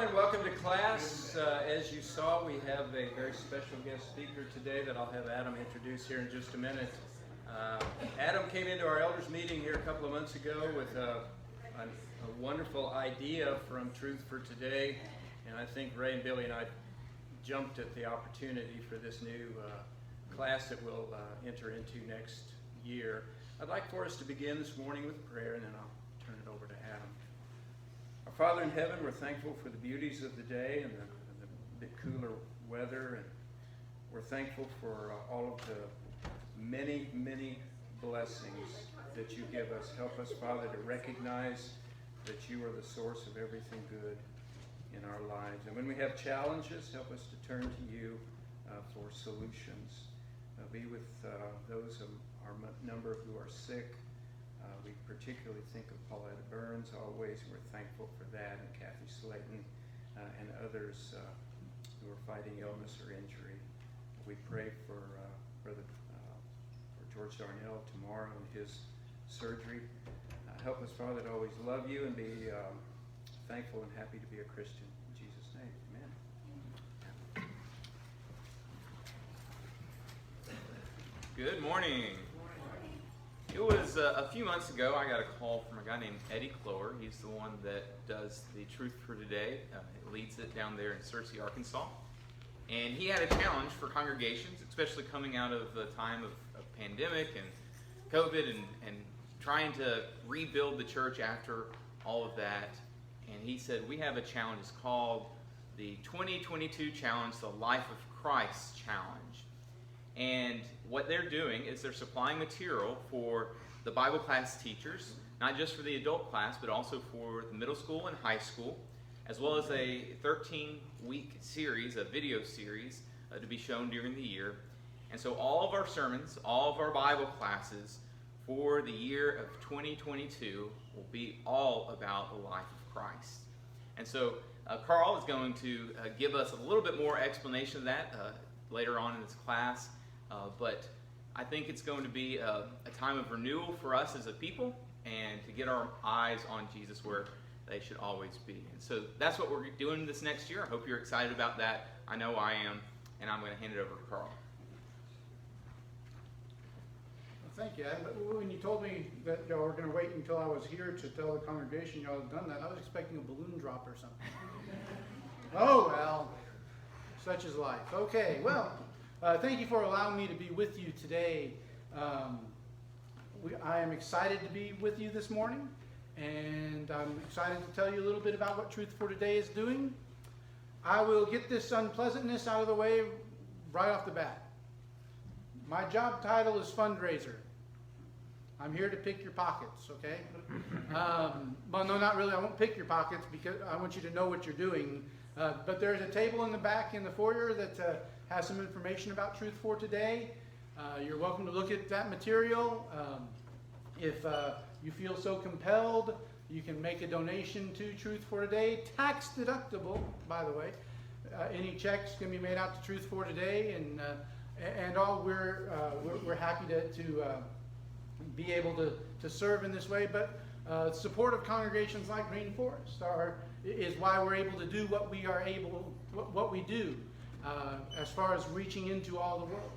and welcome to class. As you saw, we have a very special guest speaker today that I'll have Adam introduce here in just a minute. Adam came into our elders meeting here a couple of months ago with a wonderful idea from Truth for Today, and I think Ray and Billy and I jumped at the opportunity for this new class that we'll enter into next year. I'd like for us to begin this morning with prayer, and then I'll turn it over to Adam. Our Father in heaven, we're thankful for the beauties of the day and the bit cooler weather, and we're thankful for all of the many, many blessings that you give us. Help us, Father, to recognize that you are the source of everything good in our lives. And when we have challenges, help us to turn to you for solutions. Be with those of our number who are sick. We particularly think of Pauletta Burns always. We're thankful for that, and Kathy Slayton and others who are fighting illness or injury. We pray for George Darnell tomorrow and his surgery. Help us, Father, to always love you and be thankful and happy to be a Christian. In Jesus' name, amen. Good morning. It was a few months ago, I got a call from a guy named Eddie Clower. He's the one that does the Truth for Today. Leads it down there in Searcy, Arkansas. And he had a challenge for congregations, especially coming out of the time of pandemic and COVID and trying to rebuild the church after all of that. And he said, we have a challenge. It's called the 2022 Challenge, the Life of Christ Challenge. And what they're doing is they're supplying material for the Bible class teachers, not just for the adult class, but also for the middle school and high school, as well as a 13-week series, a video series, to be shown during the year. And so all of our sermons, all of our Bible classes for the year of 2022 will be all about the life of Christ. And so Carl is going to give us a little bit more explanation of that later on in this class. But I think it's going to be a time of renewal for us as a people and to get our eyes on Jesus where they should always be. And so that's what we're doing this next year. I hope you're excited about that. I know I am. And I'm going to hand it over to Carl. Well, thank you, Adam. But when you told me that y'all were going to wait until I was here to tell the congregation y'all had done that, I was expecting a balloon drop or something. Oh, well, such is life. Okay, well, thank you for allowing me to be with you today. I am excited to be with you this morning, and I'm excited to tell you a little bit about what Truth for Today is doing. I will get this unpleasantness out of the way right off the bat. My job title is fundraiser. I'm here to pick your pockets, okay? Well, no, not really. I won't pick your pockets because I want you to know what you're doing. But there's a table in the back in the foyer that has some information about Truth for Today. You're welcome to look at that material. If you feel so compelled, you can make a donation to Truth for Today, tax deductible, by the way. Any checks can be made out to Truth for Today, and all we're happy to be able to serve in this way. But support of congregations like Green Forest is why we're able to do what we do as far as reaching into all the world.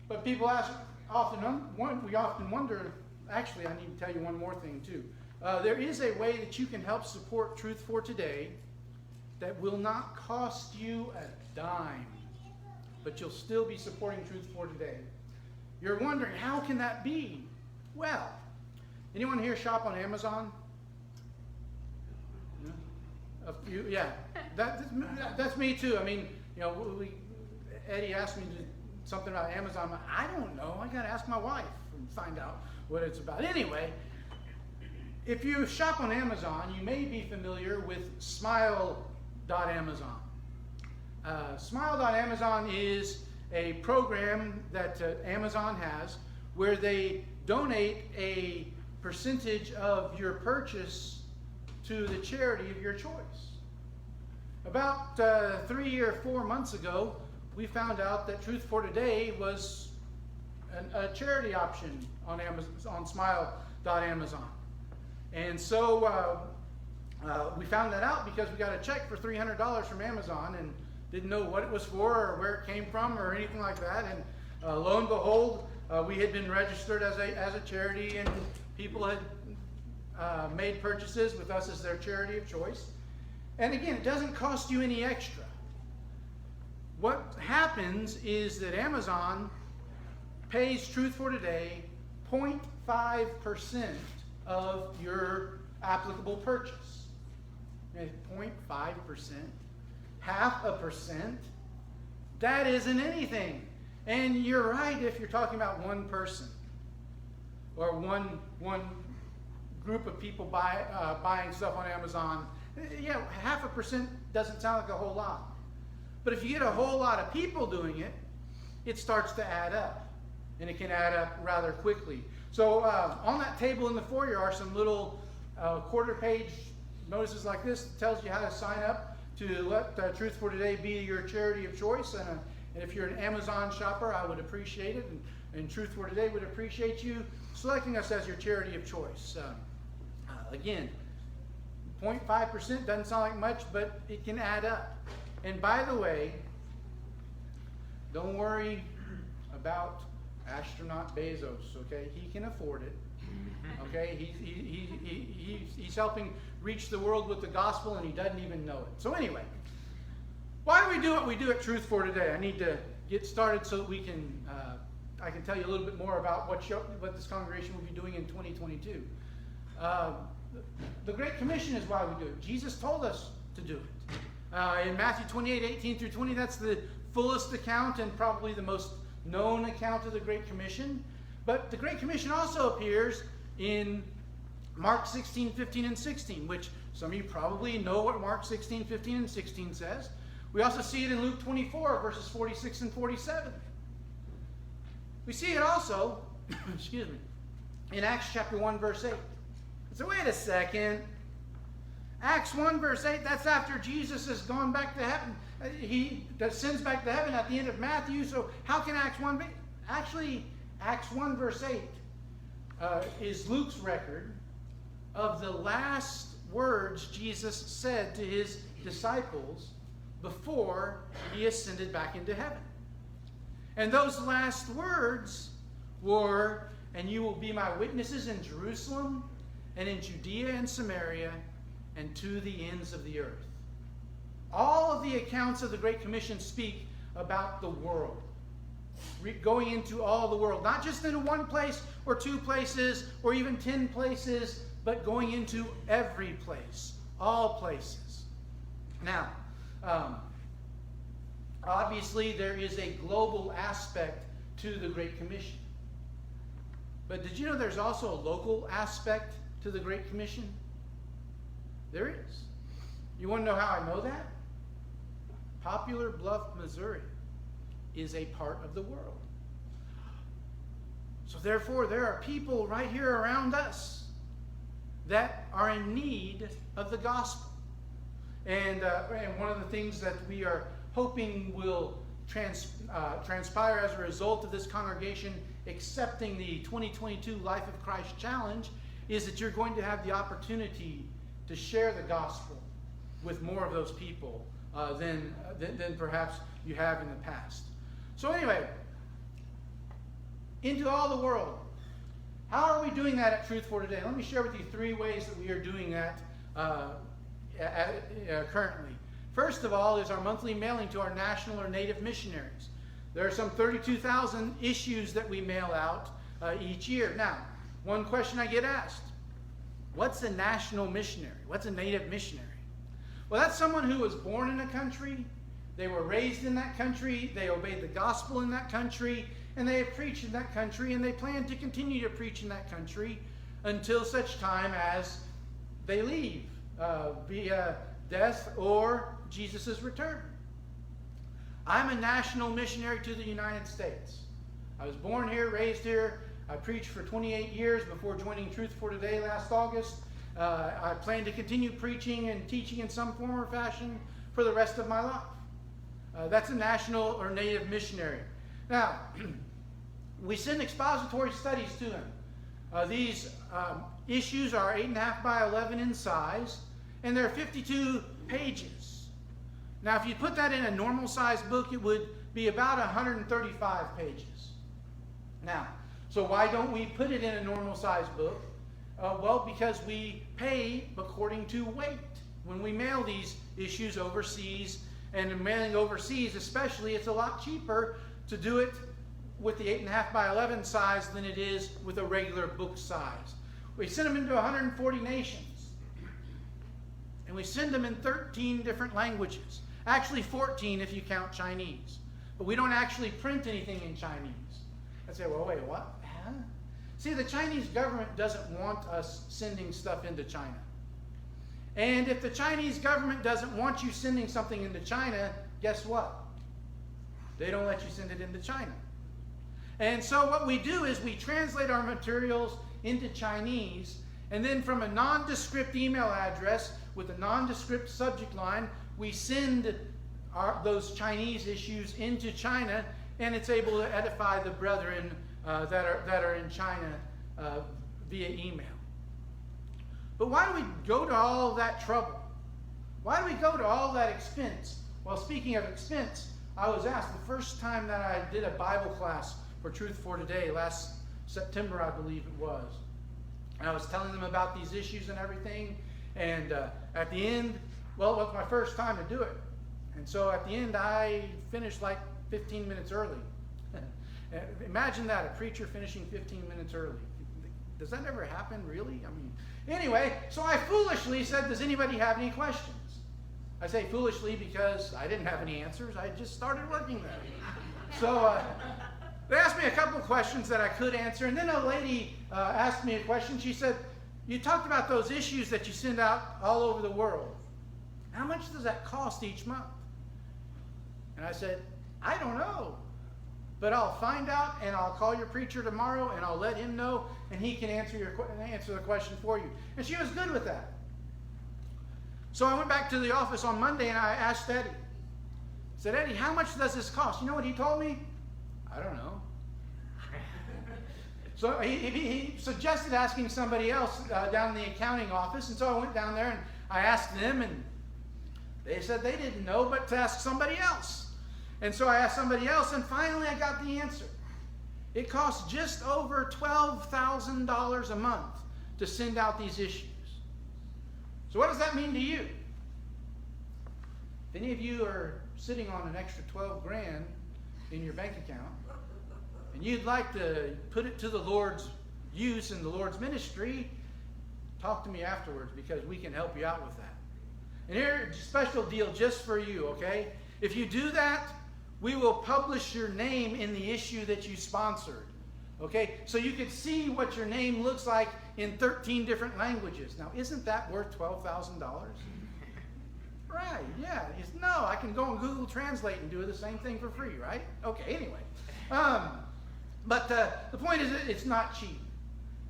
But people we often wonder. Actually, I need to tell you one more thing too. There is a way that you can help support Truth for Today that will not cost you a dime, but you'll still be supporting Truth for Today. You're wondering, how can that be? Well, anyone here shop on Amazon? A few, yeah. That's me too. I mean, Eddie asked me something about Amazon. I don't know. I got to ask my wife and find out what it's about. Anyway, if you shop on Amazon, you may be familiar with Smile.Amazon. Smile.Amazon is a program that Amazon has where they donate a percentage of your purchase to the charity of your choice. About 3 or 4 months ago, we found out that Truth for Today was a charity option on Amazon, on Smile.Amazon. And so We found that out because we got a check for $300 from Amazon and didn't know what it was for or where it came from or anything like that. And lo and behold, we had been registered as a charity, and people had made purchases with us as their charity of choice. And again, it doesn't cost you any extra. What happens is that Amazon pays Truth for Today 0.5% of your applicable purchase. 0.5%, 0.5%, that isn't anything. And you're right if you're talking about one person or one group of people buying stuff on Amazon. Yeah, 0.5% doesn't sound like a whole lot. But if you get a whole lot of people doing it, it starts to add up. And it can add up rather quickly. So on that table in the foyer are some little quarter-page notices like this that tells you how to sign up to let Truth for Today be your charity of choice. And if you're an Amazon shopper, I would appreciate it. And Truth for Today would appreciate you selecting us as your charity of choice. Again, 0.5% doesn't sound like much, but it can add up. And by the way, don't worry about astronaut Bezos, okay? He can afford it, okay? He's helping reach the world with the gospel, and he doesn't even know it. So anyway, why do we do what we do at Truth for Today? I need to get started so that we can, I can tell you a little bit more about what this congregation will be doing in 2022. The Great Commission is why we do it. Jesus told us to do it. In Matthew 28:18-20, that's the fullest account and probably the most known account of the Great Commission. But the Great Commission also appears in Mark 16:15 and 16, which some of you probably know what Mark 16:15 and 16 says. We also see it in Luke 24, verses 46 and 47. We see it also, excuse me, in Acts chapter 1, verse 8. So wait a second. Acts 1, verse 8, that's after Jesus has gone back to heaven. He ascends back to heaven at the end of Matthew. So how can Acts 1 be? Actually, Acts 1, verse 8 is Luke's record of the last words Jesus said to his disciples before he ascended back into heaven. And those last words were, "And you will be my witnesses in Jerusalem and in Judea and Samaria and to the ends of the earth." All of the accounts of the Great Commission speak about the world. Going into all the world. Not just in one place or two places or even 10 places, but going into every place. All places. Now, obviously there is a global aspect to the Great Commission. But did you know there's also a local aspect to the Great Commission? There is. You want to know how I know that? Poplar Bluff, Missouri is a part of the world. So therefore, there are people right here around us that are in need of the gospel. And one of the things that we are hoping will transpire as a result of this congregation accepting the 2022 Life of Christ Challenge is that you're going to have the opportunity to share the gospel with more of those people than perhaps you have in the past. So anyway, into all the world. How are we doing that at Truth for Today? Let me share with you 3 ways that we are doing that currently. First of all is our monthly mailing to our national or native missionaries. There are some 32,000 issues that we mail out each year. Now, one question I get asked, what's a national missionary? What's a native missionary? Well, that's someone who was born in a country, they were raised in that country, they obeyed the gospel in that country, and they have preached in that country, and they plan to continue to preach in that country until such time as they leave via death or Jesus' return. I'm a national missionary to the United States. I was born here, raised here. I preached for 28 years before joining Truth for Today last August. I plan to continue preaching and teaching in some form or fashion for the rest of my life. That's a national or native missionary. Now, we send expository studies to them. These issues are 8.5 by 11 in size, and there are 52 pages. Now, if you put that in a normal size book, it would be about 135 pages. Now, so why don't we put it in a normal size book? Well, because we pay according to weight. When we mail these issues overseas, and in mailing overseas especially, it's a lot cheaper to do it with the 8.5 by 11 size than it is with a regular book size. We send them into 140 nations. And we send them in 13 different languages. Actually 14 if you count Chinese. But we don't actually print anything in Chinese. I say, well, wait, what? Huh? See, the Chinese government doesn't want us sending stuff into China. And if the Chinese government doesn't want you sending something into China, guess what? They don't let you send it into China. And so what we do is we translate our materials into Chinese, and then from a nondescript email address with a nondescript subject line, we send those Chinese issues into China, and it's able to edify the brethren that are in China via email. But why do we go to all that trouble? Why do we go to all that expense? Well, speaking of expense, I was asked the first time that I did a Bible class for Truth for Today, last September, I believe it was. And I was telling them about these issues and everything. And at the end, well, it was my first time to do it. And so at the end, I finished like 15 minutes early. Imagine that, a preacher finishing 15 minutes early. Does that ever happen, really? I mean, anyway, so I foolishly said, does anybody have any questions? I say foolishly because I didn't have any answers. I just started working there. So they asked me a couple of questions that I could answer, and then a lady asked me a question. She said, you talked about those issues that you send out all over the world. How much does that cost each month? And I said, I don't know. But I'll find out, and I'll call your preacher tomorrow, and I'll let him know, and he can answer the question for you. And she was good with that. So I went back to the office on Monday, and I asked Eddie. I said, Eddie, how much does this cost? You know what he told me? I don't know. So he suggested asking somebody else down in the accounting office, and so I went down there, and I asked them, and they said they didn't know, but to ask somebody else. And so I asked somebody else, and finally I got the answer. It costs just over $12,000 a month to send out these issues. So what does that mean to you? If any of you are sitting on an extra 12 grand in your bank account, and you'd like to put it to the Lord's use in the Lord's ministry, talk to me afterwards, because we can help you out with that. And here's a special deal just for you, okay? If you do that, we will publish your name in the issue that you sponsored. Okay? So you can see what your name looks like in 13 different languages. Now, isn't that worth $12,000? Right, yeah. No, I can go on Google Translate and do the same thing for free, right? Okay, anyway. But the point is it's not cheap.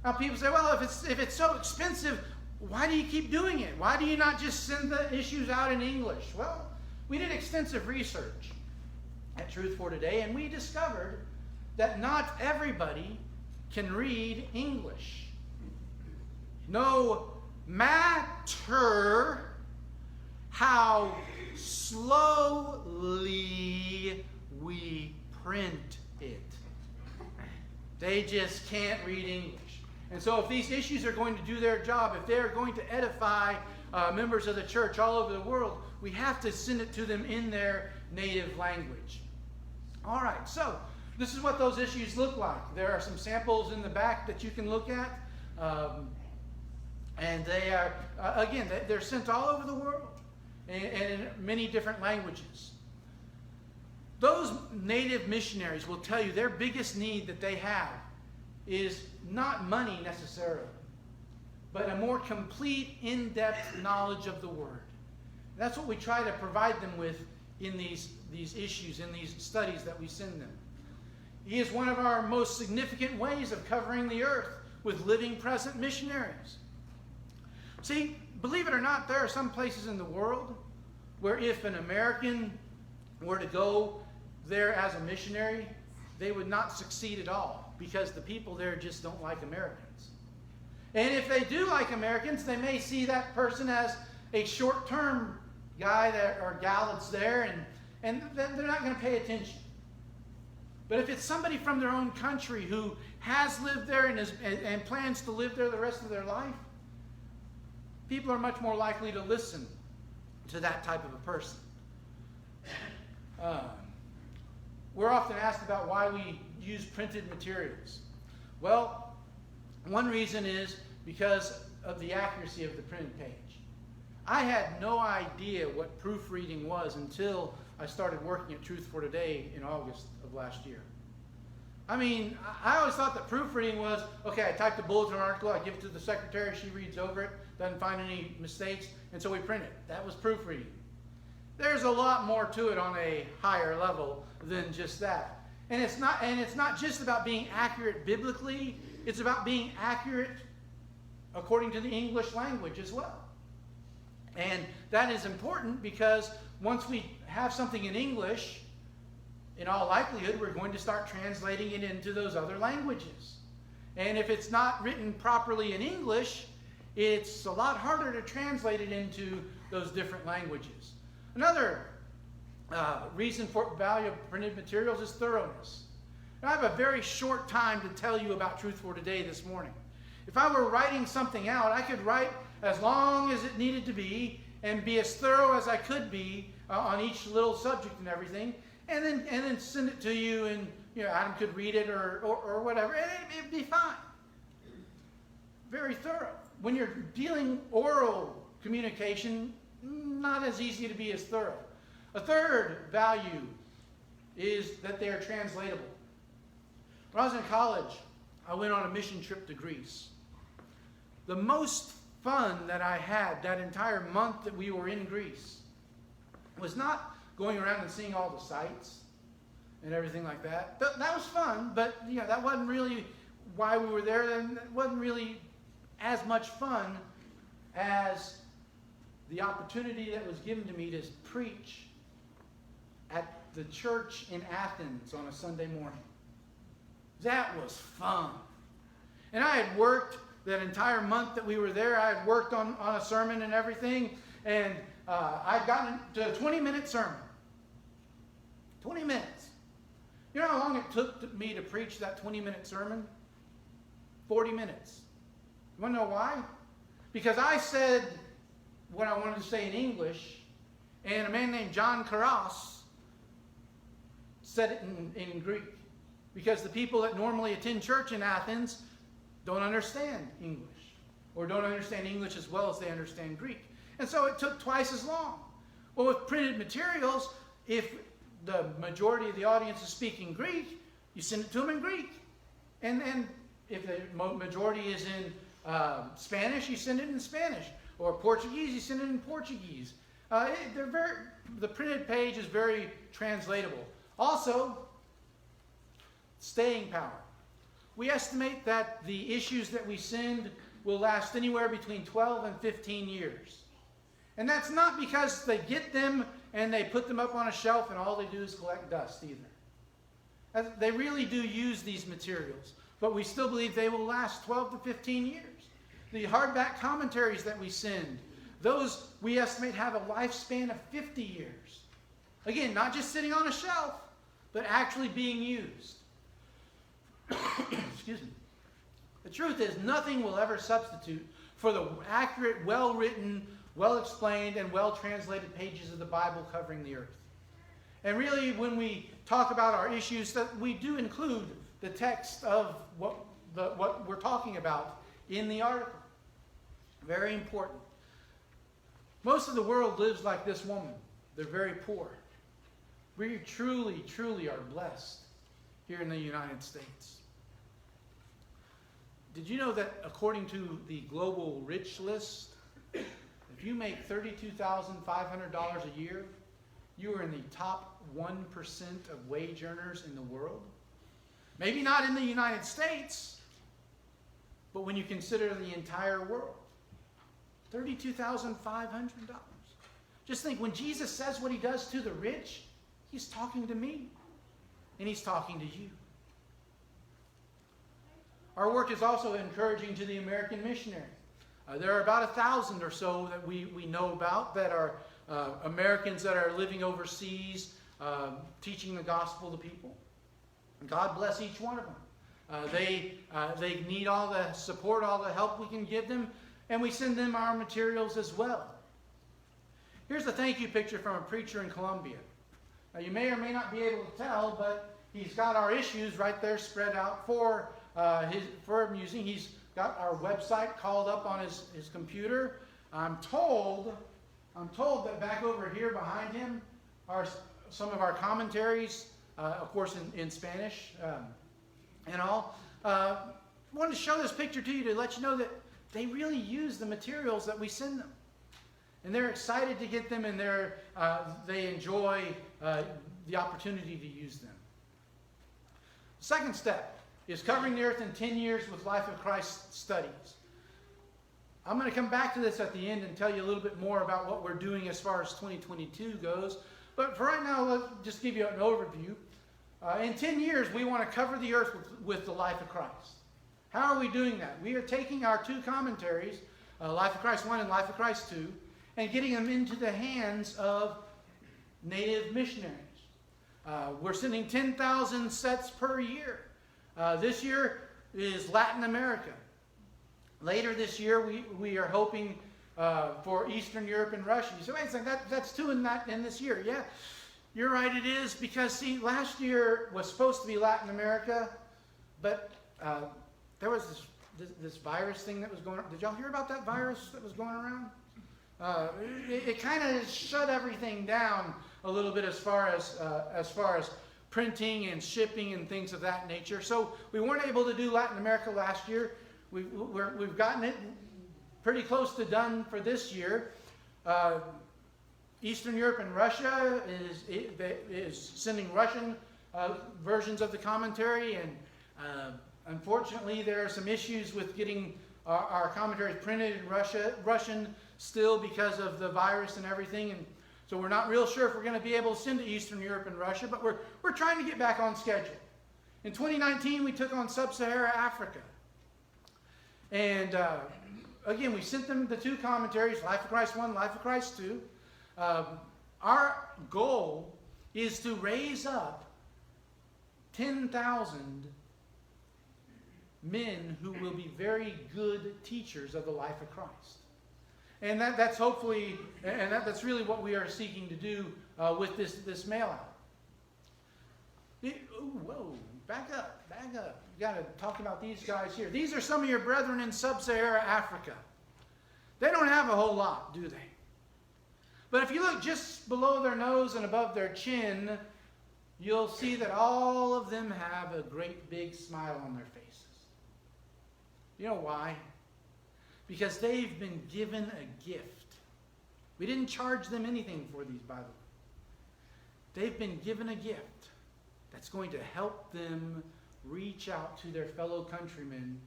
Now, people say, well, if it's so expensive, why do you keep doing it? Why do you not just send the issues out in English? Well, we did extensive research at Truth for Today, and we discovered that not everybody can read English. No matter how slowly we print it, they just can't read English. And so if these issues are going to do their job, if they're going to edify members of the church all over the world, we have to send it to them in their native language. All right, so this is what those issues look like. There are some samples in the back that you can look at. And they are, again, they're sent all over the world and in many different languages. Those native missionaries will tell you their biggest need that they have is not money necessarily, but a more complete, in-depth knowledge of the Word. That's what we try to provide them with in these issues, in these studies that we send them. He is one of our most significant ways of covering the earth with living, present missionaries. See, believe it or not, there are some places in the world where if an American were to go there as a missionary, they would not succeed at all because the people there just don't like Americans. And if they do like Americans, they may see that person as a short-term guy or gal that's there, and they're not going to pay attention. But if it's somebody from their own country who has lived there and plans to live there the rest of their life, people are much more likely to listen to that type of a person. We're often asked about why we use printed materials. Well, one reason is because of the accuracy of the printed page. I had no idea what proofreading was until I started working at Truth for Today in August of last year. I mean, I always thought that proofreading was, okay, I typed a bulletin article, I give it to the secretary, she reads over it, doesn't find any mistakes, and so we print it. That was proofreading. There's a lot more to it on a higher level than just that. And it's not just about being accurate biblically, it's about being accurate according to the English language as well. And that is important because once we have something in English, in all likelihood, we're going to start translating it into those other languages. And if it's not written properly in English, it's a lot harder to translate it into those different languages. Another reason for value of printed materials is thoroughness. Now, I have a very short time to tell you about Truth for Today this morning. If I were writing something out, I could write as long as it needed to be and be as thorough as I could be on each little subject and everything, and then send it to you, and Adam could read it or whatever, and it'd be fine. Very thorough. When you're dealing oral communication, not as easy to be as thorough. A third value is that they are translatable. When I was in college, I went on a mission trip to Greece. The most fun that I had that entire month that we were in Greece was not going around and seeing all the sights and everything like that. That was fun, but that wasn't really why we were there, and it wasn't really as much fun as the opportunity that was given to me to preach at the church in Athens on a Sunday morning. That was fun. And I had worked that entire month that we were there. I had worked on a sermon and everything, and I'd gotten to a 20-minute sermon. 20 minutes. You know how long it took me to preach that 20-minute sermon? 40 minutes. You want to know why? Because I said what I wanted to say in English, and a man named John Karas said it in Greek. Because the people that normally attend church in Athens don't understand English, or don't understand English as well as they understand Greek. And so it took twice as long. Well, with printed materials, if the majority of the audience is speaking Greek, you send it to them in Greek. And if the majority is in Spanish, you send it in Spanish. Or Portuguese, you send it in Portuguese. The printed page is very translatable. Also, staying power. We estimate that the issues that we send will last anywhere between 12 and 15 years. And that's not because they get them and they put them up on a shelf and all they do is collect dust either. They really do use these materials, but we still believe they will last 12 to 15 years. The hardback commentaries that we send, those we estimate have a lifespan of 50 years. Again, not just sitting on a shelf, but actually being used. Excuse me. The truth is, nothing will ever substitute for the accurate, well-written, well-explained, and well-translated pages of the Bible covering the earth. And really, when we talk about our issues, that we do include the text of what we're talking about in the article. Very important. Most of the world lives like this woman. They're very poor. We truly, truly are blessed here in the United States. Did you know that according to the Global Rich List, if you make $32,500 a year, you are in the top 1% of wage earners in the world? Maybe not in the United States, but when you consider the entire world. $32,500. Just think, when Jesus says what he does to the rich, he's talking to me, and he's talking to you. Our work is also encouraging to the American missionary. There are about 1,000 or so that we know about that are Americans that are living overseas, teaching the gospel to people. God bless each one of them. They need all the support, all the help we can give them, and we send them our materials as well. Here's a thank you picture from a preacher in Colombia. Now you may or may not be able to tell, but he's got our issues right there spread out for him using. He's got our website called up on his computer. I'm told that back over here behind him are some of our commentaries, of course in Spanish and all. I wanted to show this picture to you to let you know that they really use the materials that we send them. And they're excited to get them, and they enjoy the opportunity to use them. Second step is covering the earth in 10 years with Life of Christ studies. I'm going to come back to this at the end and tell you a little bit more about what we're doing as far as 2022 goes. But for right now, let's just give you an overview. In 10 years, we want to cover the earth with the Life of Christ. How are we doing that? We are taking our two commentaries, Life of Christ 1 and Life of Christ 2, and getting them into the hands of native missionaries. We're sending 10,000 sets per year. This year is Latin America. Later this year, we are hoping for Eastern Europe and Russia. You say, wait a second, that's two in this year. Yeah, you're right, it is, because, see, last year was supposed to be Latin America, but there was this virus thing that was going on. Did y'all hear about that virus that was going around? It kind of shut everything down a little bit as far as printing and shipping and things of that nature. So we weren't able to do Latin America last year. We've gotten it pretty close to done for this year. Eastern Europe and Russia is sending Russian versions of the commentary, and unfortunately there are some issues with getting our commentaries printed in Russian still because of the virus and everything, and so we're not real sure if we're going to be able to send to Eastern Europe and Russia, but we're trying to get back on schedule. In 2019, we took on Sub-Saharan Africa. And again, we sent them the two commentaries, Life of Christ 1, Life of Christ 2. Our goal is to raise up 10,000 men who will be very good teachers of the life of Christ. And that's hopefully, and that's really what we are seeking to do with this mail out. Whoa, back up. You got to talk about these guys here. These are some of your brethren in Sub-Saharan Africa. They don't have a whole lot, do they? But if you look just below their nose and above their chin, you'll see that all of them have a great big smile on their faces. You know why? Because they've been given a gift. We didn't charge them anything for these, by the way. They've been given a gift that's going to help them reach out to their fellow countrymen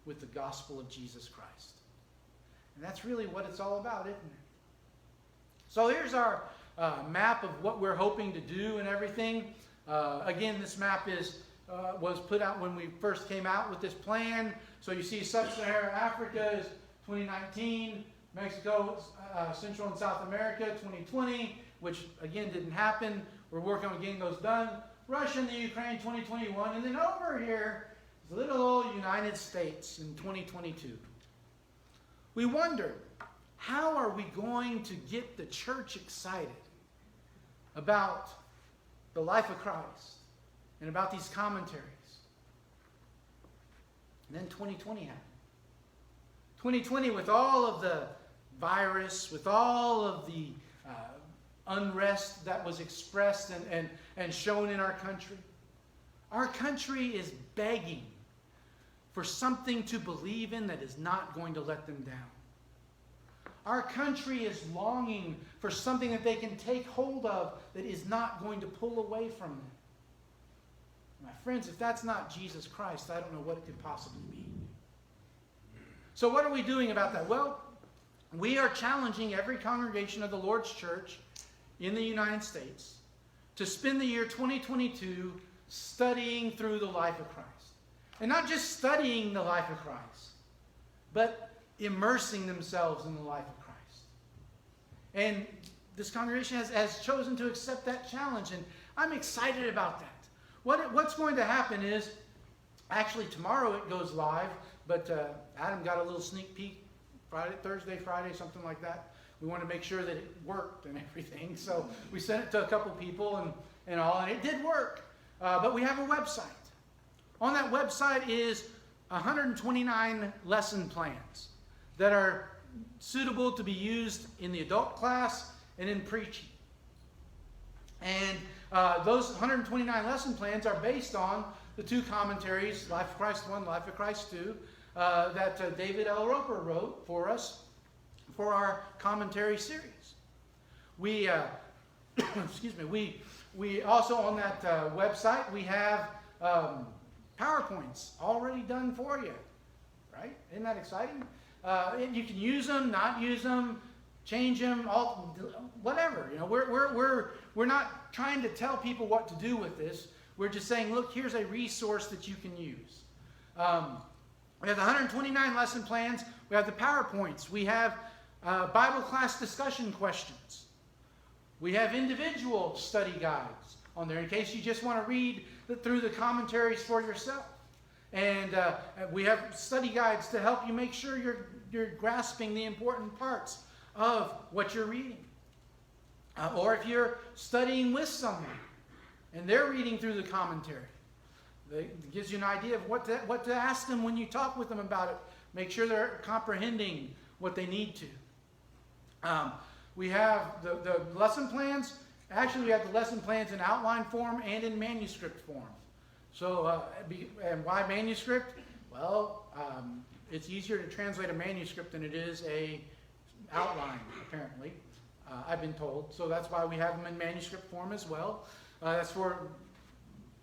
with the gospel of Jesus Christ. And that's really what it's all about, isn't it? So here's our map of what we're hoping to do and everything. Again, this map was put out when we first came out with this plan. So you see Sub-Saharan Africa is 2019, Mexico, Central and South America 2020, which again didn't happen. We're working on getting those done. Russia and the Ukraine 2021, and then over here is the little old United States in 2022. We wondered, how are we going to get the church excited about the life of Christ and about these commentaries? And then 2020 happened. 2020, with all of the virus, with all of the unrest that was expressed and shown in our country. Our country is begging for something to believe in that is not going to let them down. Our country is longing for something that they can take hold of that is not going to pull away from them. My friends, if that's not Jesus Christ, I don't know what it could possibly be. So what are we doing about that? Well, we are challenging every congregation of the Lord's Church in the United States to spend the year 2022 studying through the life of Christ. And not just studying the life of Christ, but immersing themselves in the life of Christ. And this congregation has chosen to accept that challenge, and I'm excited about that. What's going to happen is, actually tomorrow it goes live, but Adam got a little sneak peek Thursday, Friday, something like that. We want to make sure that it worked and everything, so we sent it to a couple people and all, and it did work. But we have a website. On that website is 129 lesson plans that are suitable to be used in the adult class and in preaching. And those 129 lesson plans are based on the two commentaries, Life of Christ 1, Life of Christ 2, that David L. Roper wrote for us for our commentary series. We, excuse me, we also on that website, we have PowerPoints already done for you, right? Isn't that exciting? You can use them, not use them, change them, all, whatever. You know, we're not trying to tell people what to do with this. We're just saying, look, here's a resource that you can use. We have the 129 lesson plans. We have the PowerPoints. We have Bible class discussion questions. We have individual study guides on there in case you just want to read through the commentaries for yourself. And we have study guides to help you make sure you're grasping the important parts of what you're reading. Or if you're studying with someone and they're reading through the commentary, it gives you an idea of what to ask them when you talk with them about it. Make sure they're comprehending what they need to. We have the lesson plans. Actually, we have the lesson plans in outline form and in manuscript form. So, and why manuscript? Well, it's easier to translate a manuscript than it is a outline, apparently. I've been told. So that's why we have them in manuscript form as well. That's for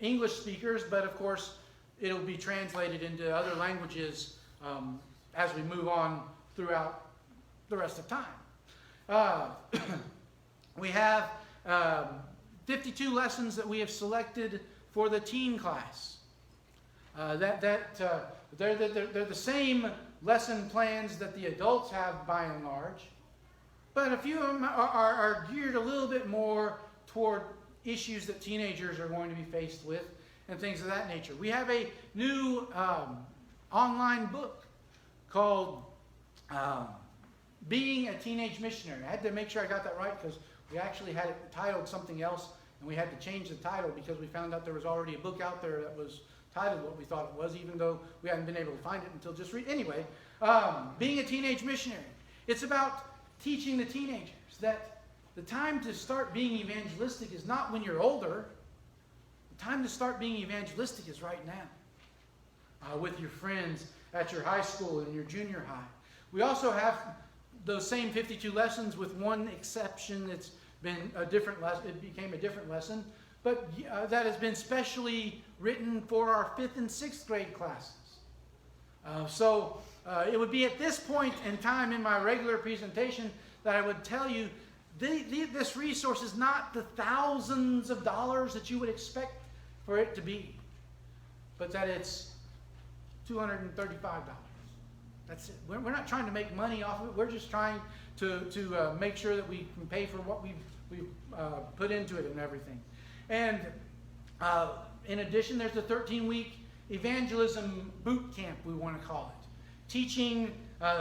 English speakers, but of course, it'll be translated into other languages as we move on throughout the rest of time. We have 52 lessons that we have selected for the teen class. They're the same lesson plans that the adults have by and large, but a few of them are geared a little bit more toward issues that teenagers are going to be faced with and things of that nature. We have a new online book called Being a Teenage Missionary. I had to make sure I got that right because we actually had it titled something else, and we had to change the title because we found out there was already a book out there that was titled what we thought it was, even though we hadn't been able to find it until just anyway, Being a Teenage Missionary. It's about teaching the teenagers that the time to start being evangelistic is not when you're older. The time to start being evangelistic is right now, with your friends at your high school and your junior high. We also have those same 52 lessons with one exception. It's been a different lesson. It became a different lesson, but that has been specially written for our 5th and 6th grade classes. So it would be at this point in time in my regular presentation that I would tell you this resource is not the thousands of dollars that you would expect for it to be, but that it's $235. That's it. We're not trying to make money off of it. We're just trying to make sure that we can pay for what we've put into it and everything. And in addition, there's the 13-week evangelism boot camp, we want to call it, teaching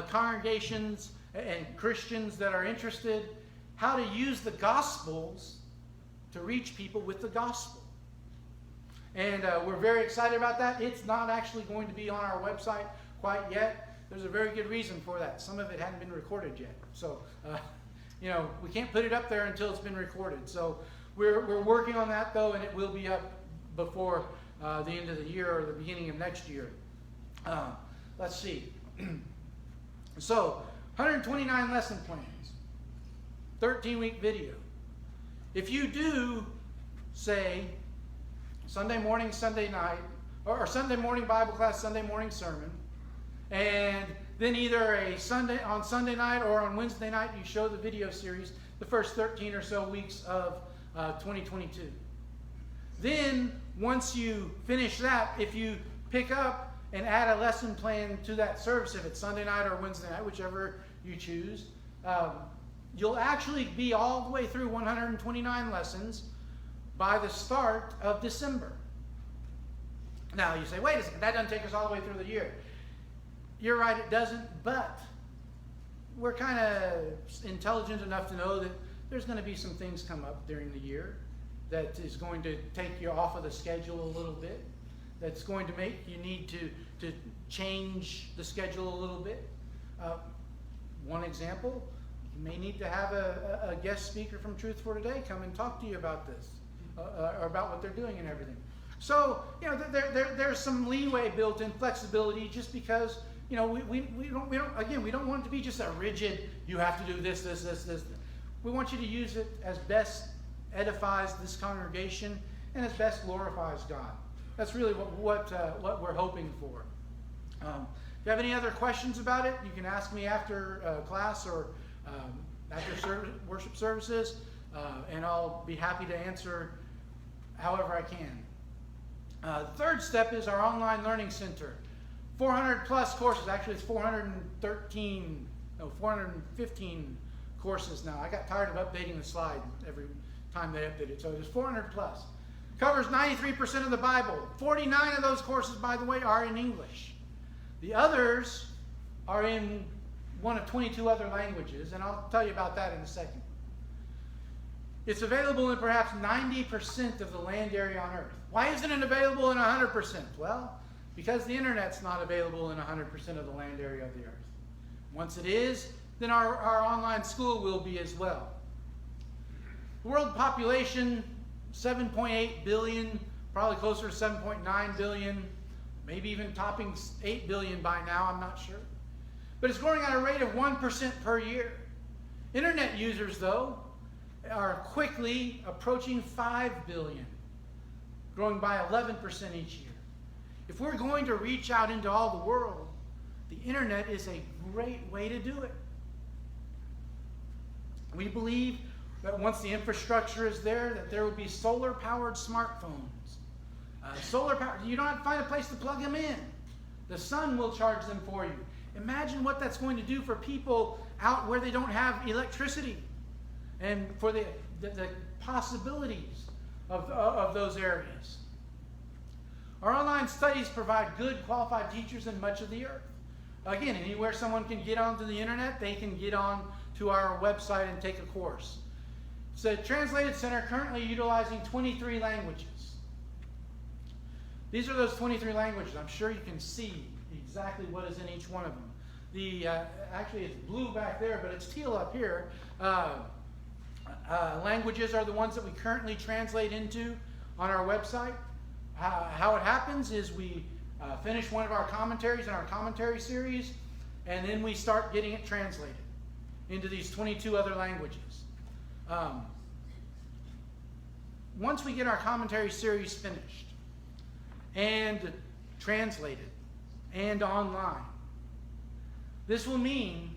congregations and Christians that are interested how to use the Gospels to reach people with the gospel. And we're very excited about that. It's not actually going to be on our website quite yet. There's a very good reason for that. Some of it hadn't been recorded yet. So, we can't put it up there until it's been recorded. So we're working on that, though, and it will be up before the end of the year or the beginning of next year. Let's see. So, 129 lesson plans. 13-week video. If you do, say, Sunday morning, Sunday night, or Sunday morning Bible class, Sunday morning sermon, and then either on Sunday night or on Wednesday night you show the video series the first 13 or so weeks of 2022. Then, once you finish that, if you pick up and add a lesson plan to that service, if it's Sunday night or Wednesday night, whichever you choose. You'll actually be all the way through 129 lessons by the start of December. Now you say, wait a second, that doesn't take us all the way through the year. You're right, it doesn't, but we're kind of intelligent enough to know that there's going to be some things come up during the year that is going to take you off of the schedule a little bit, that's going to make you need to change the schedule a little bit. One example, you may need to have a guest speaker from Truth for Today come and talk to you about this, or about what they're doing and everything. So, you know, there's some leeway built in, flexibility, just because, you know, we don't want it to be just a rigid, you have to do this. We want you to use it as best edifies this congregation and as best glorifies God. That's really what we're hoping for. If you have any other questions about it, you can ask me after class or after worship services, and I'll be happy to answer however I can. The third step is our online learning center. 400 plus courses. Actually, it's 415 courses now. I got tired of updating the slide every time they update it. So there's 400 plus. Covers 93% of the Bible. 49 of those courses, by the way, are in English. The others are in one of 22 other languages, and I'll tell you about that in a second. It's available in perhaps 90% of the land area on Earth. Why isn't it available in 100%? Well, because the internet's not available in 100% of the land area of the Earth. Once it is, then our online school will be as well. The world population, 7.8 billion, probably closer to 7.9 billion, maybe even topping 8 billion by now, I'm not sure. But it's growing at a rate of 1% per year. Internet users, though, are quickly approaching 5 billion, growing by 11% each year. If we're going to reach out into all the world, the internet is a great way to do it. We believe that once the infrastructure is there, that there will be solar-powered smartphones. Solar-powered, you don't have to find a place to plug them in. The sun will charge them for you. Imagine what that's going to do for people out where they don't have electricity, and for the possibilities of those areas. Our online studies provide good, qualified teachers in much of the earth. Again, anywhere someone can get onto the internet, they can get on to our website and take a course. It's a translated center currently utilizing 23 languages. These are those 23 languages. I'm sure you can see exactly what is in each one of them. Actually, it's blue back there, but it's teal up here. Languages are the ones that we currently translate into on our website. How it happens is we finish one of our commentaries in our commentary series, and then we start getting it translated into these 22 other languages. Once we get our commentary series finished and translated and online, this will mean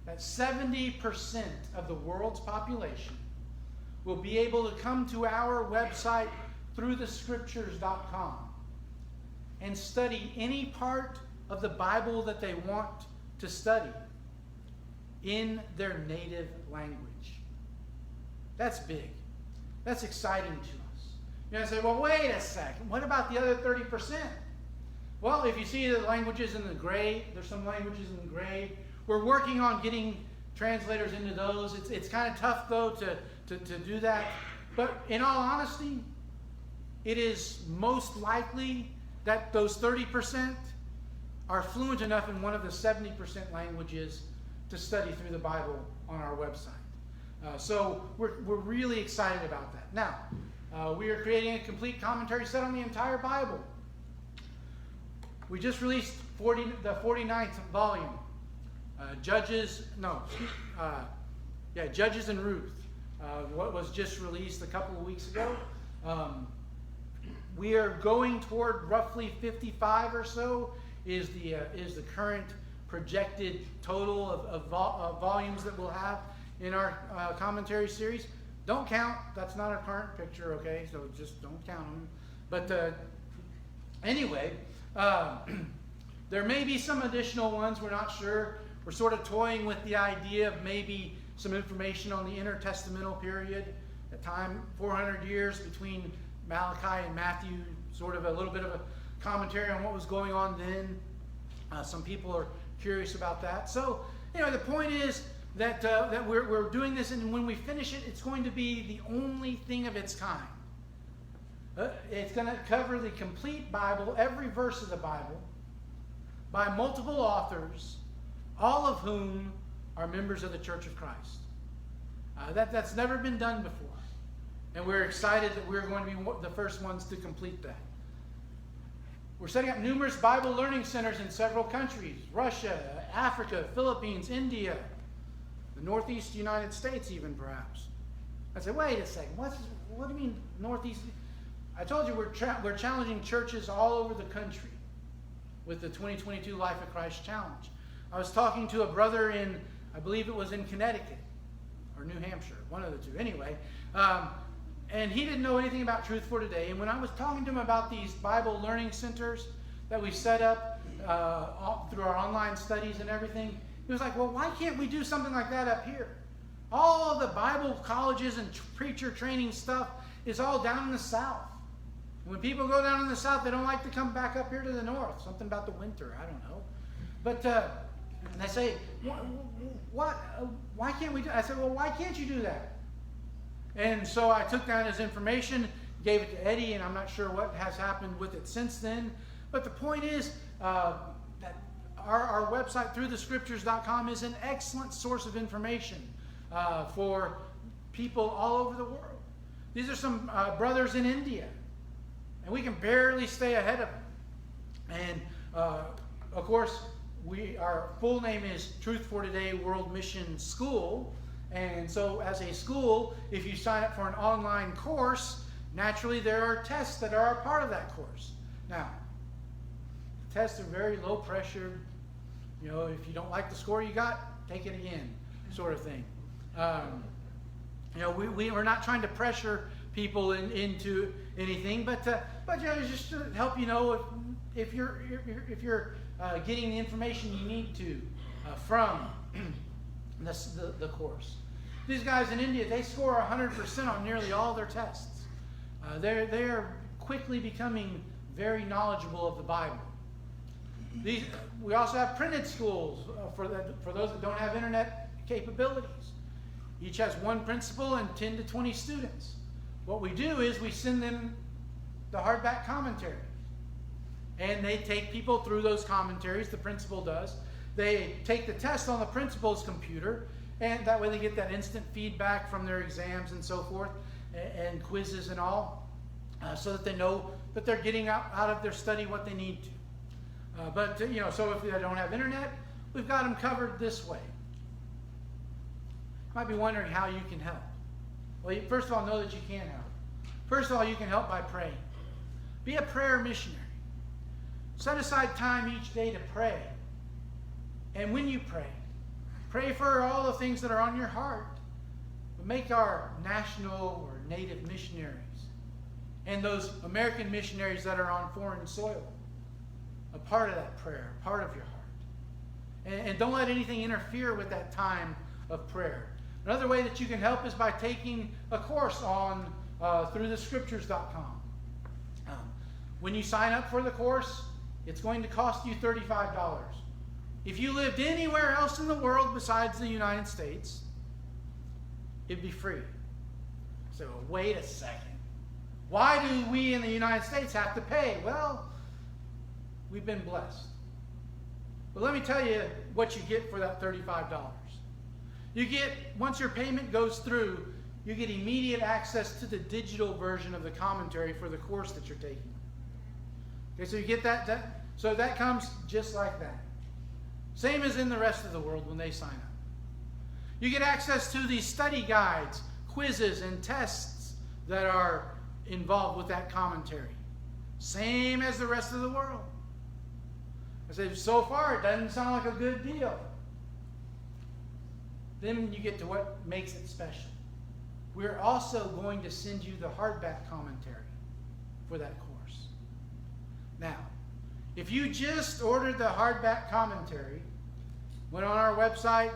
that 70% of the world's population will be able to come to our website throughthescriptures.com and study any part of the Bible that they want to study in their native language. That's big. That's exciting to us. You're going to say, well, wait a second. What about the other 30%? Well, if you see the languages in the gray, there's some languages in the gray. We're working on getting translators into those. It's kind of tough, though, to do that. But in all honesty, it is most likely that those 30% are fluent enough in one of the 70% languages to study through the Bible on our website. So we're really excited about that. Now, we are creating a complete commentary set on the entire Bible. We just released the 49th volume. Judges and Ruth. What was just released a couple of weeks ago. We are going toward roughly 55 or so is the current projected total of volumes that we'll have in our commentary series. Don't count. That's not a current picture, okay? So just don't count them. But anyway, There may be some additional ones, we're not sure. We're sort of toying with the idea of maybe some information on the intertestamental period, a time 400 years between Malachi and Matthew, sort of a little bit of a commentary on what was going on then. Some people are curious about that. So, the point is that we're doing this, and when we finish it, it's going to be the only thing of its kind. It's going to cover the complete Bible, every verse of the Bible, by multiple authors, all of whom are members of the Church of Christ. That's never been done before. And we're excited that we're going to be the first ones to complete that. We're setting up numerous Bible learning centers in several countries: Russia, Africa, Philippines, India, the Northeast United States even, perhaps. I said, wait a second, what do you mean Northeast? I told you we're challenging churches all over the country with the 2022 Life of Christ Challenge. I was talking to a brother in, I believe it was in Connecticut or New Hampshire, one of the two. Anyway, and he didn't know anything about Truth for Today. And when I was talking to him about these Bible learning centers that we set up through our online studies and everything, he was like, well, why can't we do something like that up here? All of the Bible colleges and preacher training stuff is all down in the South. When people go down in the South, they don't like to come back up here to the North. Something about the winter, I don't know. But they say, why can't we do that? I said, well, why can't you do that? And so I took down his information, gave it to Eddie, and I'm not sure what has happened with it since then. But the point is that our website, throughthescriptures.com, is an excellent source of information for people all over the world. These are some brothers in India, and we can barely stay ahead of them. And of course, our full name is Truth for Today World Mission School. And so as a school, if you sign up for an online course, naturally there are tests that are a part of that course. Now, the tests are very low pressure. If you don't like the score you got, take it again, sort of thing. We're not trying to pressure people into anything, but just to help you know if you're getting the information you need to from the course. These guys in India, they score 100% on nearly all their tests. They are quickly becoming very knowledgeable of the Bible. We also have printed schools for those that don't have internet capabilities. Each has one principal and 10 to 20 students. What we do is we send them the hardback commentaries. And they take people through those commentaries, the principal does. They take the test on the principal's computer, and that way they get that instant feedback from their exams and so forth, and quizzes and all, so that they know that they're getting out of their study what they need to. So if they don't have internet, we've got them covered this way. You might be wondering how you can help. Well, first of all, know that you can help. First of all, you can help by praying. Be a prayer missionary. Set aside time each day to pray. And when you pray for all the things that are on your heart. But make our national or native missionaries and those American missionaries that are on foreign soil a part of that prayer, a part of your heart. And don't let anything interfere with that time of prayer. Another way that you can help is by taking a course on throughthescriptures.com. When you sign up for the course, it's going to cost you $35. If you lived anywhere else in the world besides the United States, it'd be free. So wait a second. Why do we in the United States have to pay? Well, we've been blessed. But let me tell you what you get for that $35. You get, once your payment goes through, you get immediate access to the digital version of the commentary for the course that you're taking. Okay, so you get that so that comes just like that. Same as in the rest of the world when they sign up. You get access to these study guides, quizzes, and tests that are involved with that commentary. Same as the rest of the world. I said, so far it doesn't sound like a good deal. Then you get to what makes it special. We're also going to send you the hardback commentary for that course. Now, If you just ordered the hardback commentary, went on our website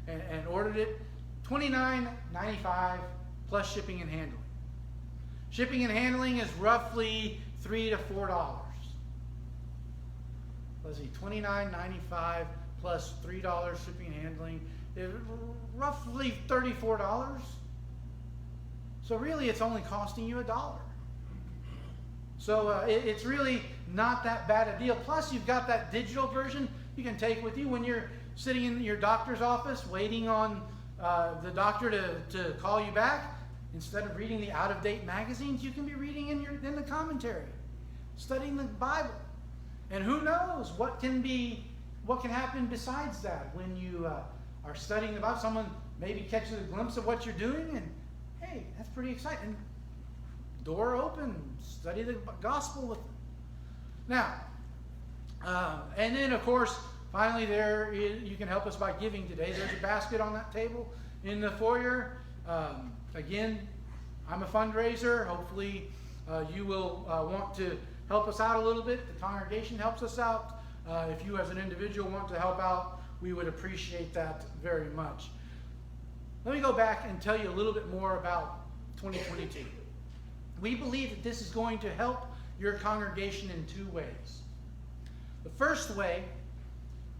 and ordered it, $29.95 plus shipping and handling. Shipping and handling is roughly $3 to $4. Let's see, $29.95 plus $3 shipping and handling is roughly $34. So really, it's only costing you $1. So it's really not that bad a deal. Plus, you've got that digital version you can take with you when you're sitting in your doctor's office waiting on the doctor to call you back. Instead of reading the out-of-date magazines, you can be reading in the commentary, studying the Bible. And who knows what can happen besides that when you are studying the Bible. Someone maybe catches a glimpse of what you're doing, and hey, that's pretty exciting. Door open, study the gospel with them. Now, and then of course, finally, you can help us by giving today. There's a basket on that table in the foyer. Again, I'm a fundraiser. Hopefully, you will want to help us out a little bit. The congregation helps us out. If you as an individual want to help out, we would appreciate that very much. Let me go back and tell you a little bit more about 2022. We believe that this is going to help your congregation in two ways. The first way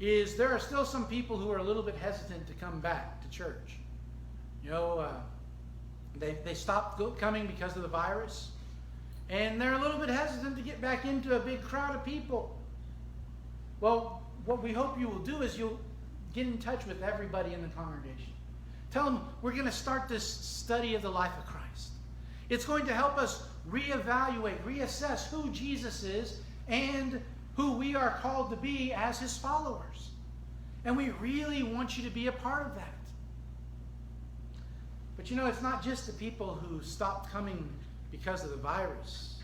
is there are still some people who are a little bit hesitant to come back to church. You know, they stopped coming because of the virus, and they're a little bit hesitant to get back into a big crowd of people. Well, what we hope you will do is you'll get in touch with everybody in the congregation. Tell them we're going to start this study of the life of Christ. It's going to help us reevaluate, reassess who Jesus is and who we are called to be as his followers. And we really want you to be a part of that. But you know, it's not just the people who stopped coming because of the virus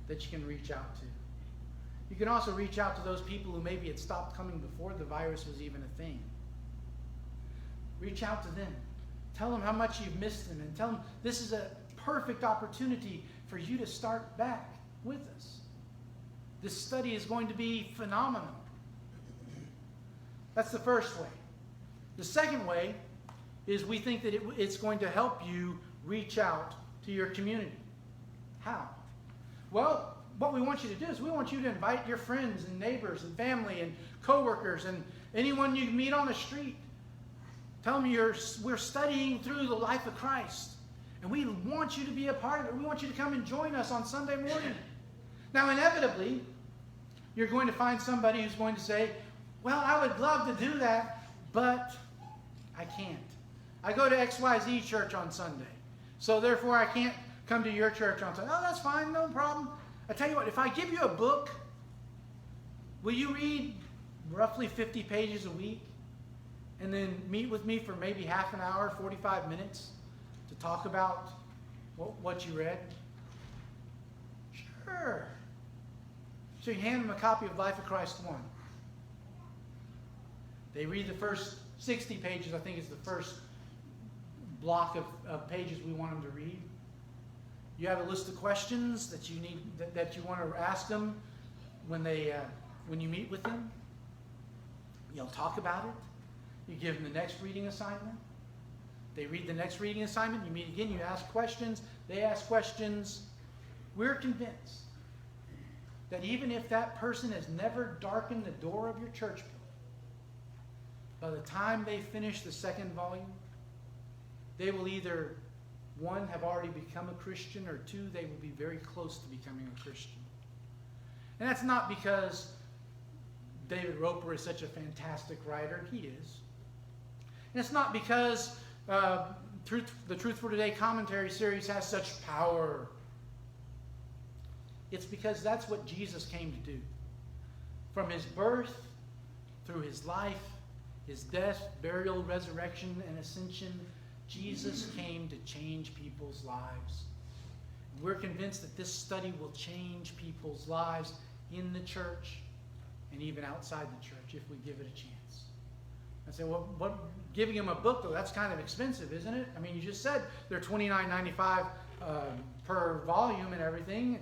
that you can reach out to. You can also reach out to those people who maybe had stopped coming before the virus was even a thing. Reach out to them. Tell them how much you've missed them, and tell them this is a perfect opportunity for you to start back with us. This study is going to be phenomenal. That's the first way. The second way is we think that it's going to help you reach out to your community. How? Well, what we want you to do is we want you to invite your friends and neighbors and family and coworkers and anyone you meet on the street. Tell them we're studying through the life of Christ, and we want you to be a part of it. We want you to come and join us on Sunday morning. Now, inevitably, you're going to find somebody who's going to say, well, I would love to do that, but I can't. I go to XYZ church on Sunday, so therefore I can't come to your church on Sunday. Oh, that's fine, no problem. I tell you what, if I give you a book, will you read roughly 50 pages a week and then meet with me for maybe half an hour, 45 minutes to talk about what you read? Sure. So you hand them a copy of Life of Christ 1. They read the first 60 pages, I think is the first block of pages we want them to read. You have a list of questions that you need that you want to ask them when you meet with them. You'll talk about it. You give them the next reading assignment. They read the next reading assignment. You meet again. You ask questions. They ask questions. We're convinced that even if that person has never darkened the door of your church building, by the time they finish the second volume, they will either, one, have already become a Christian, or two, they will be very close to becoming a Christian. And that's not because David Roper is such a fantastic writer. He is. And it's not because the Truth for Today commentary series has such power. It's because that's what Jesus came to do. From his birth, through his life, his death, burial, resurrection, and ascension, Jesus came to change people's lives. We're convinced that this study will change people's lives in the church and even outside the church if we give it a chance. I say, well, giving them a book, though, that's kind of expensive, isn't it? I mean, you just said they're $29.95 per volume and everything.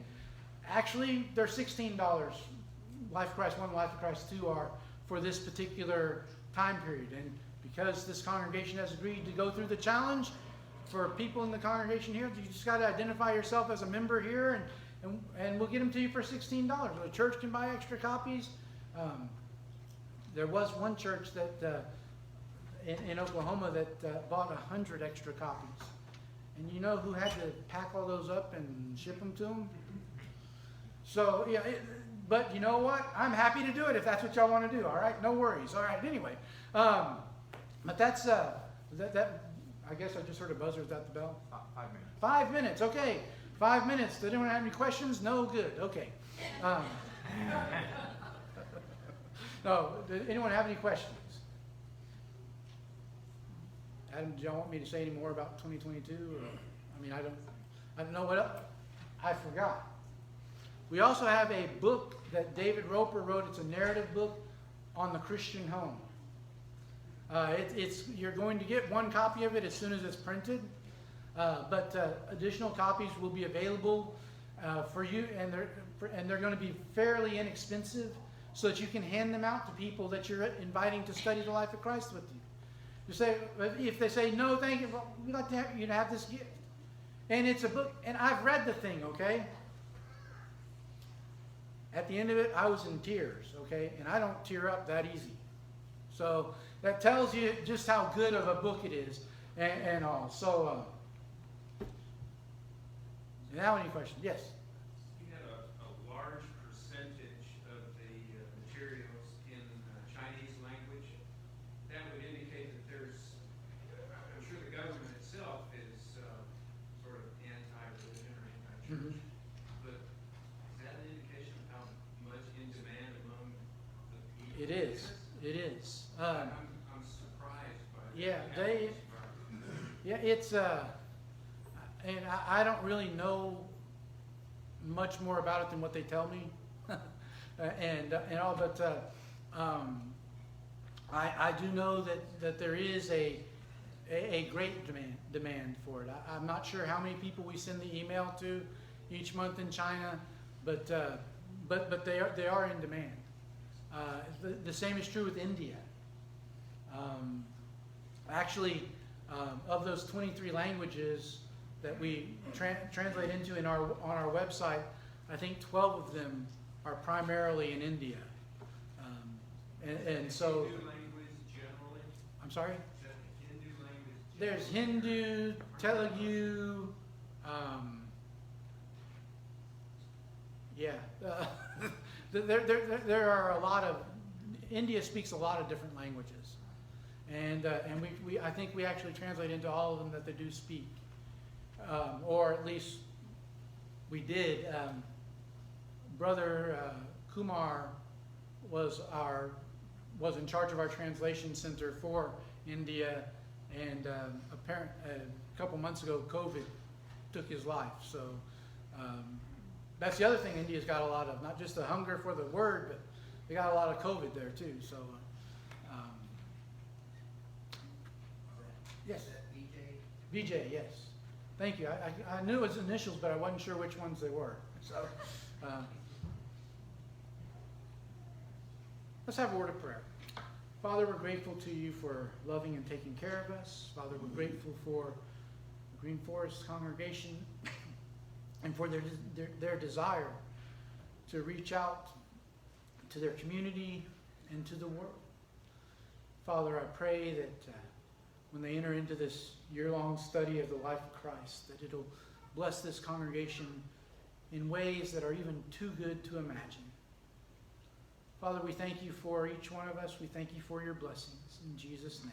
Actually, they're $16 Life of Christ 1 and Life of Christ 2 are for this particular time period. And because this congregation has agreed to go through the challenge, for people in the congregation here, you just got to identify yourself as a member here, and we'll get them to you for $16. The church can buy extra copies. There was one church that in Oklahoma that bought 100 extra copies. And you know who had to pack all those up and ship them to them? So, yeah, but you know what? I'm happy to do it if that's what y'all want to do, all right? No worries. All right, anyway. But that's, I guess I just heard a buzzer. Is that the bell? 5 minutes. 5 minutes, okay. 5 minutes. Did anyone have any questions? No? Good, okay. No, did anyone have any questions? Adam, do y'all want me to say any more about 2022? Or, I mean, I don't know what I forgot. We also have a book that David Roper wrote. It's a narrative book on the Christian home. You're going to get one copy of it as soon as it's printed, but additional copies will be available for you, and they're going to be fairly inexpensive, so that you can hand them out to people that you're inviting to study the life of Christ with you. You say, if they say no, thank you, well, we'd like to have you to have this gift, and it's a book, and I've read the thing, okay. At the end of it, I was in tears, okay, and I don't tear up that easy, so. That tells you just how good of a book it is, and all. So, now any questions? Yes? You had a large percentage of the materials in Chinese language. That would indicate that there's, I'm sure the government itself is sort of anti-religion or anti-church. But is that an indication of how much in demand among the people? It is. It is. I'm surprised by that. Yeah, it's and I don't really know much more about it than what they tell me, and all. But I do know that there is a great demand for it. I'm not sure how many people we send the email to each month in China, but they are in demand. The same is true with India. Actually, of those 23 languages that we translate into on our website, I think 12 of them are primarily in India. And so, Hindu language generally? I'm sorry? Is that Hindu language? There's Hindu, Telugu, there are a lot of, India speaks a lot of different languages. And I think we actually translate into all of them that they do speak. Or at least we did. Brother Kumar was in charge of our translation center for India, and a couple months ago COVID took his life. So that's the other thing India's got a lot of, not just the hunger for the word, but they got a lot of COVID there too. So yes, VJ, yes. Thank you. I knew his initials, but I wasn't sure which ones they were. So let's have a word of prayer. Father, we're grateful to you for loving and taking care of us. Father, we're grateful for the Green Forest congregation and for their desire to reach out to their community and to the world. Father, I pray that when they enter into this year-long study of the life of Christ, that it'll bless this congregation in ways that are even too good to imagine. Father, we thank you for each one of us. We thank you for your blessings. In Jesus' name.